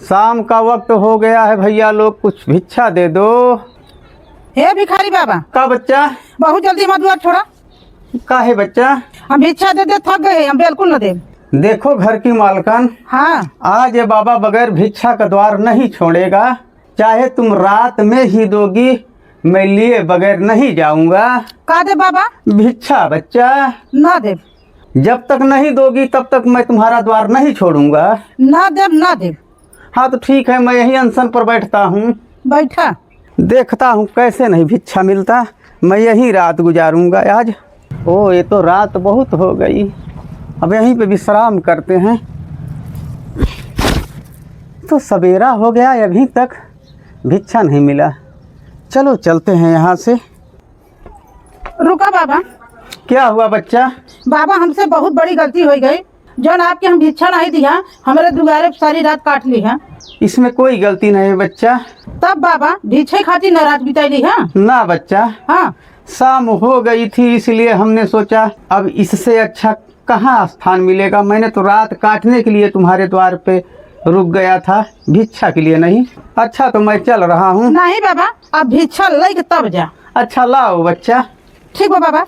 शाम का वक्त हो गया है भैया, लोग कुछ भिक्षा दे दो। हे भिखारी बाबा, का बच्चा? बहुत जल्दी मत दुआर छोड़ा। का है बच्चा? हम भिक्षा दे दे थक गए, हम बिल्कुल न दे। देखो घर की मालकन, हाँ, आज ये बाबा बगैर भिक्षा का द्वार नहीं छोड़ेगा। चाहे तुम रात में ही दोगी, मैं लिए बगैर नहीं जाऊंगा। का दे बाबा? भिक्षा बच्चा, ना दे। जब तक नहीं दोगी तब तक मैं तुम्हारा द्वार नहीं छोड़ूंगा। ना दे, ना दे। हाँ तो ठीक है, मैं यही अनशन पर बैठता हूँ। बैठा। देखता हूँ कैसे नहीं भिक्षा मिलता, मैं यही रात गुजारूंगा आज। ओ ये तो रात बहुत हो गई, अब यहीं पे विश्राम करते हैं। तो सवेरा हो गया, अभी तक भिक्षा नहीं मिला। चलो चलते हैं यहाँ से। रुका बाबा। क्या हुआ बच्चा? बाबा हमसे बहुत बड़ी गलती हो गई। जौन आपके हम भिक्षा नहीं दिया, हमारे दुआरे सारी रात काट ली है। इसमें कोई गलती नहीं है बच्चा। तब बाबा भिक्षे खाती न रात बिताई है। ना बच्चा, हाँ, शाम हो गई थी इसलिए हमने सोचा अब इससे अच्छा कहाँ स्थान मिलेगा। मैंने तो रात काटने के लिए तुम्हारे द्वार पे रुक गया था, भिक्षा के लिए नहीं। अच्छा तो मैं चल रहा हूँ। नहीं बाबा, अब भिक्षा ले के तब जा। अच्छा लाओ बच्चा। ठीक बा बाबा।